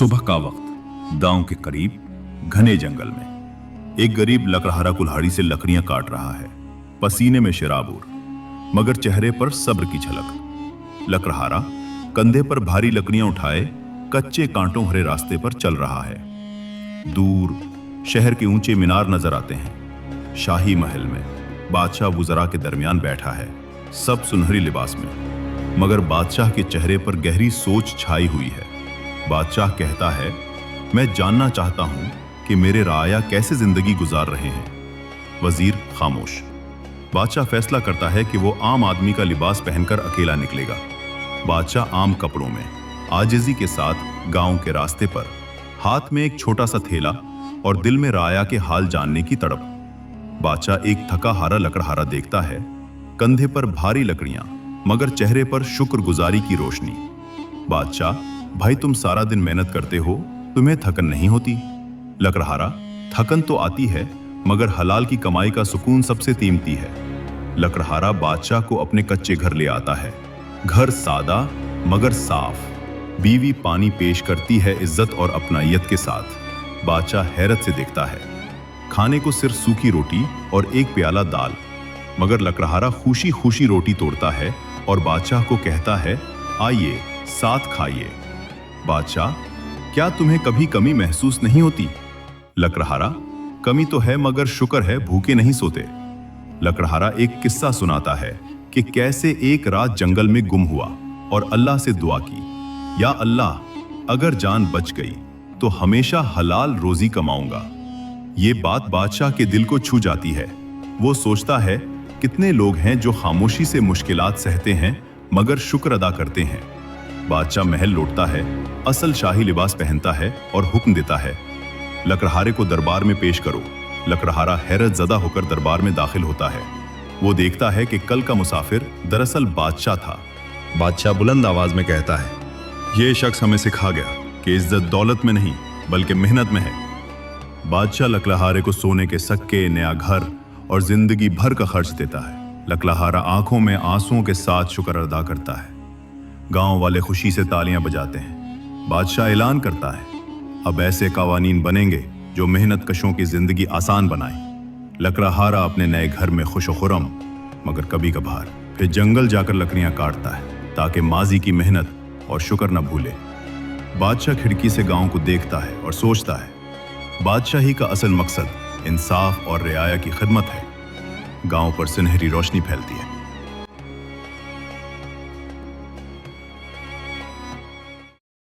सुबह का वक्त गांव के करीब घने जंगल में एक गरीब लकड़हारा कुल्हाड़ी से लकड़ियां काट रहा है। पसीने में शराबूर, मगर चेहरे पर सब्र की झलक। लकड़हारा कंधे पर भारी लकड़ियां उठाए कच्चे कांटों भरे रास्ते पर चल रहा है। दूर शहर के ऊंचे मीनार नजर आते हैं। शाही महल में बादशाह वुज़रा के दरमियान बैठा है, सब सुनहरी लिबास में, मगर बादशाह के चेहरे पर गहरी सोच छाई हुई है। बादशाह कहता है, मैं जानना चाहता हूं कि मेरे राया कैसे जिंदगी गुजार रहे हैं। वजीर खामोश। बादशाह फैसला करता है कि वो आम आदमी का लिबास पहनकर अकेला निकलेगा। बादशाह आम कपड़ों में आजिज़ी के साथ गांव के रास्ते पर, हाथ में एक छोटा सा थैला और दिल में राया के हाल जानने की तड़प। बादशाह एक थका हारा लकड़हारा देखता है, कंधे पर भारी लकड़ियां, मगर चेहरे पर शुक्रगुजारी की रोशनी। बादशाह, भाई तुम सारा दिन मेहनत करते हो, तुम्हें थकन नहीं होती? लकड़हारा, थकन तो आती है, मगर हलाल की कमाई का सुकून सबसे कीमती है। लकड़हारा बादशाह को अपने कच्चे घर ले आता है। घर सादा मगर साफ। बीवी पानी पेश करती है इज्जत और अपनाइयत के साथ। बादशाह हैरत से देखता है। खाने को सिर्फ सूखी रोटी और एक प्याला दाल, मगर लकड़हारा खुशी खुशी रोटी तोड़ता है और बादशाह को कहता है, आइए साथ खाइए। बादशाह, क्या तुम्हें कभी कमी महसूस नहीं होती? लकड़हारा, कमी तो है, मगर शुक्र है भूखे नहीं सोते। लकड़हारा एक किस्सा सुनाता है कि कैसे एक रात जंगल में गुम हुआ और अल्लाह से दुआ की, या अल्लाह, अगर जान बच गई तो हमेशा हलाल रोजी कमाऊंगा। ये बात बादशाह के दिल को छू जाती है। वो सोचता है, कितने लोग हैं जो खामोशी से मुश्किलात सहते हैं मगर शुक्र अदा करते हैं। बादशाह महल लौटता है, असल शाही लिबास पहनता है और हुक्म देता है, लकड़हारे को दरबार में पेश करो। लकड़हारा हैरत ज़दा होकर दरबार में दाखिल होता है। वो देखता है कि कल का मुसाफिर दरअसल बादशाह था। बादशाह बुलंद आवाज में कहता है, ये शख्स हमें सिखा गया कि इज्जत दौलत में नहीं बल्कि मेहनत में है। बादशाह लकड़हारे को सोने के सक्के, नया घर और जिंदगी भर का खर्च देता है। लकड़हारा आंखों में आंसुओं के साथ शुक्र अदा करता है। गांव वाले खुशी से तालियां बजाते हैं। बादशाह ऐलान करता है, अब ऐसे कवानीन बनेंगे जो मेहनत कशों की जिंदगी आसान बनाए। लकड़हारा अपने नए घर में खुश खुरम, मगर कभी कभार फिर जंगल जाकर लकड़ियां काटता है ताकि माजी की मेहनत और शुक्र न भूले। बादशाह खिड़की से गांव को देखता है और सोचता है, बादशाही का असल मकसद इंसाफ और रियाया की खिदमत है। गांव पर सुनहरी रोशनी फैलती है।